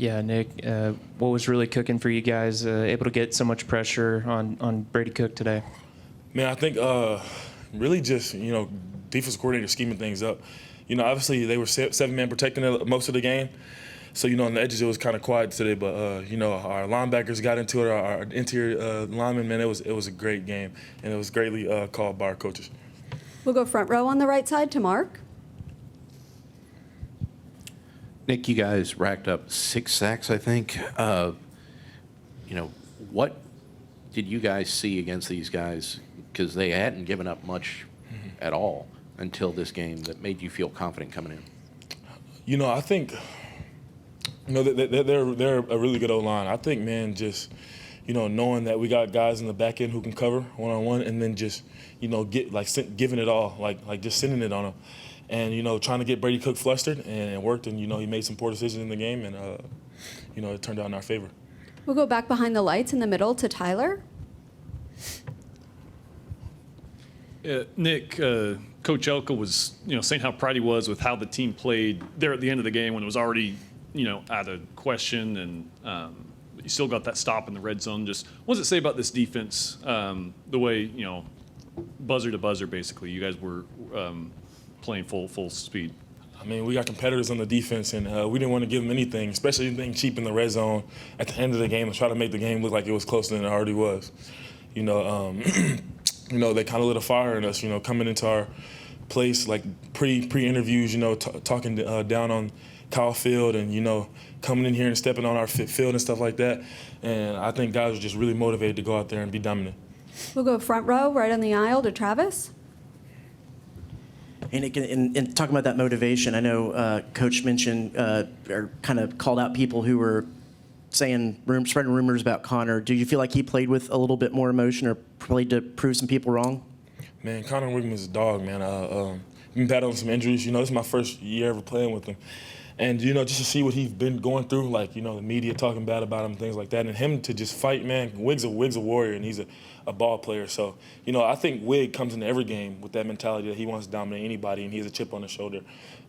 Yeah, Nick, what was really cooking for you guys, able to get so much pressure on Brady Cook today? Man, I think really just, defensive coordinator scheming things up. Obviously they were seven-man protecting it most of the game. So, on the edges it was kind of quiet today. But, our linebackers got into it, our interior linemen, man, it was a great game. And it was greatly called by our coaches. We'll go front row on the right side to Mark. Nick, you guys racked up 6 sacks, I think. What did you guys see against these guys? Because they hadn't given up much at all until this game that made you feel confident coming in. I think, they're a really good O-line. I think, man, just, knowing that we got guys in the back end who can cover one-on-one, and then just, giving it all, like just sending it on them. And, trying to get Brady Cook flustered, and it worked. And, he made some poor decisions in the game, and, it turned out in our favor. We'll go back behind the lights in the middle to Tyler. Nick, Coach Elko was, saying how proud he was with how the team played there at the end of the game when it was already, out of question, and you still got that stop in the red zone. Just what does it say about this defense? The way, buzzer to buzzer, basically, you guys were playing full speed. I mean, we got competitors on the defense, and we didn't want to give them anything, especially anything cheap in the red zone at the end of the game, and try to make the game look like it was closer than it already was. They kind of lit a fire in us, coming into our place, like pre-interviews, talking down on Kyle Field, and, coming in here and stepping on our field and stuff like that. And I think guys were just really motivated to go out there and be dominant. We'll go front row, right on the aisle to Travis. And in talking about that motivation, I know Coach mentioned or kind of called out people who were spreading rumors about Connor. Do you feel like he played with a little bit more emotion or played to prove some people wrong? Man, Connor Wigman is a dog, man. Been battling some injuries. This is my first year ever playing with him. And, just to see what he's been going through, like, the media talking bad about him, things like that, and him to just fight, man, Wig's a warrior, and he's a ball player. So, I think Wig comes into every game with that mentality that he wants to dominate anybody, and he has a chip on his shoulder.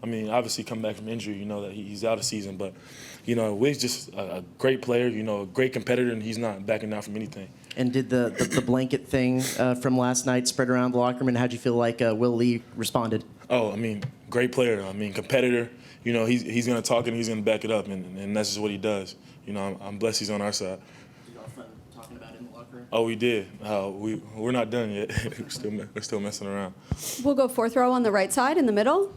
I mean, obviously coming back from injury, that he's out of season, but, Wig's just a great player, a great competitor, and he's not backing down from anything. And did the blanket thing from last night spread around the locker room, and how'd you feel like Will Lee responded? Oh, I mean, great player. I mean, competitor. He's going to talk and he's going to back it up, and that's just what he does. I'm blessed he's on our side. Did y'all fun talking about it in the locker room? Oh, we did. We're not done yet. we're still messing around. We'll go fourth row on the right side in the middle.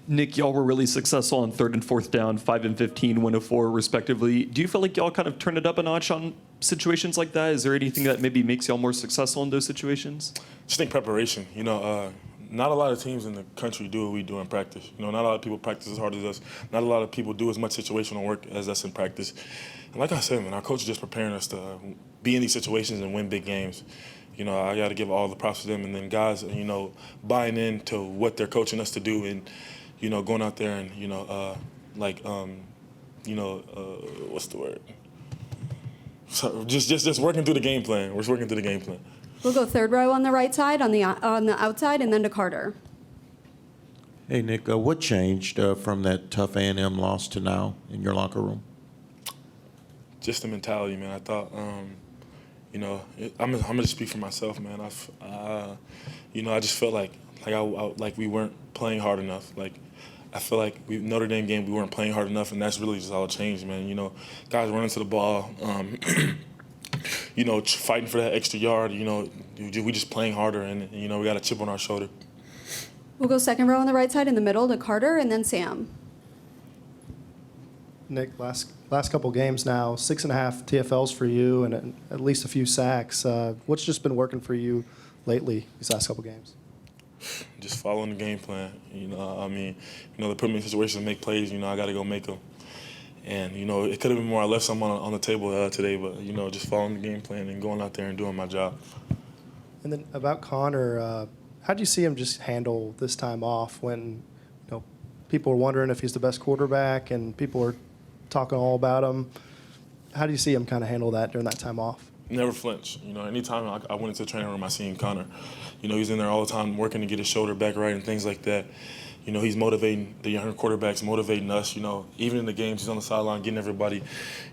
Nick, y'all were really successful on 3rd and 4th down, 5 and 15, 1 of 4 respectively. Do you feel like y'all kind of turned it up a notch on situations like that? Is there anything that maybe makes y'all more successful in those situations? Just think preparation. Not a lot of teams in the country do what we do in practice. Not a lot of people practice as hard as us. Not a lot of people do as much situational work as us in practice. And like I said, man, our coach is just preparing us to be in these situations and win big games. I got to give all the props to them. And then guys, buying into what they're coaching us to do and, going out there and, what's the word? So just working through the game plan. We're just working through the game plan. We'll go third row on the right side, on the outside, and then to Carter. Hey, Nick, what changed from that tough A&M loss to now in your locker room? Just the mentality, man. I thought, I'm gonna just speak for myself, man. I just felt like we weren't playing hard enough. Like, I feel like Notre Dame game we weren't playing hard enough, and that's really just all changed, man. Guys running to the ball. Fighting for that extra yard, we just playing harder, and, we got a chip on our shoulder. We'll go second row on the right side in the middle to Carter, and then Sam. Nick, last couple games now, 6.5 TFLs for you and at least a few sacks. What's just been working for you lately these last couple games? Just following the game plan. They put me in situations to make plays, I got to go make them. And, it could have been more. I left some on the table today, but, just following the game plan and going out there and doing my job. And then about Connor, how do you see him just handle this time off when, people are wondering if he's the best quarterback and people are talking all about him? How do you see him kind of handle that during that time off? Never flinch. Anytime I went into the training room, I seen Connor. He's in there all the time working to get his shoulder back right and things like that. You know, he's motivating the younger quarterbacks, motivating us. You know, even in the games, he's on the sideline getting everybody,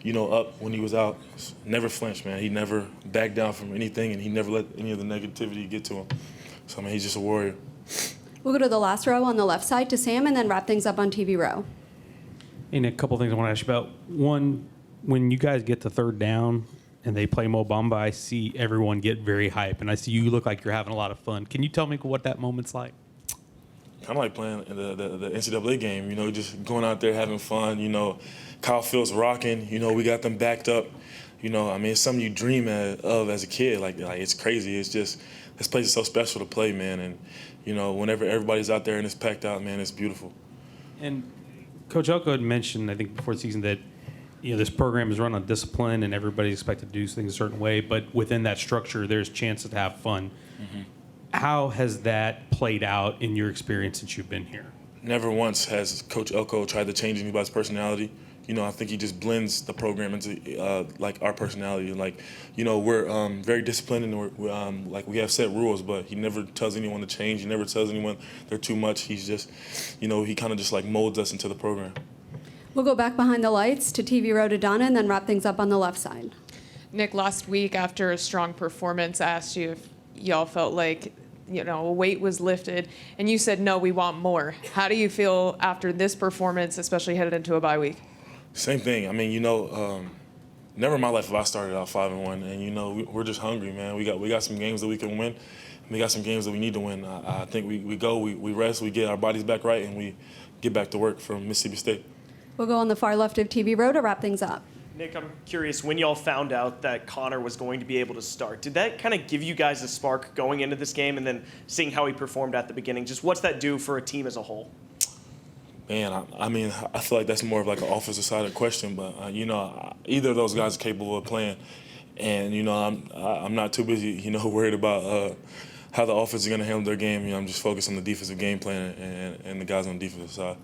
you know, up when he was out. Never flinched, man. He never backed down from anything, and he never let any of the negativity get to him. So, I mean, he's just a warrior. We'll go to the last row on the left side to Sam and then wrap things up on TV row. Hey, Nick, a couple things I want to ask you about. One, when you guys get to third down and they play Mo Bamba, I see everyone get very hype, and I see you look like you're having a lot of fun. Can you tell me what that moment's like? Kind of like playing the NCAA game, you know, just going out there having fun. You know, Kyle Fields rocking. You know, we got them backed up. You know, I mean, it's something you dream of as a kid. Like it's crazy. It's just, this place is so special to play, man. And, you know, whenever everybody's out there and it's packed out, man, it's beautiful. And Coach Elko had mentioned, I think, before the season that, you know, this program is run on discipline and everybody's expected to do things a certain way, but within that structure, there's chances to have fun. Mm-hmm. How has that played out in your experience since you've been here? Never once has Coach Elko tried to change anybody's personality. You know, I think he just blends the program into like our personality. Like, you know, we're very disciplined and we're like we have set rules, but he never tells anyone to change. He never tells anyone they're too much. He's just, you know, he kind of just like molds us into the program. We'll go back behind the lights to TV row to Donna and then wrap things up on the left side. Nick, last week after a strong performance, I asked you if y'all felt like, you know, a weight was lifted, and you said, no, we want more. How do you feel after this performance, especially headed into a bye week? Same thing. I mean, you know, never in my life have I started out 5-1, and you know, we're just hungry, man. We got some games that we can win. We got some games that we need to win. I think we go, we rest, we get our bodies back right, and we get back to work from Mississippi State. We'll go on the far left of TV row to wrap things up. Nick, I'm curious, when y'all found out that Connor was going to be able to start, did that kind of give you guys a spark going into this game, and then seeing how he performed at the beginning? Just what's that do for a team as a whole? Man, I mean, I feel like that's more of like an offensive side of the question, but you know, either of those guys are capable of playing, and you know, I'm not too busy, you know, worried about how the offense is going to handle their game. You know, I'm just focused on the defensive game plan and the guys on the defensive side.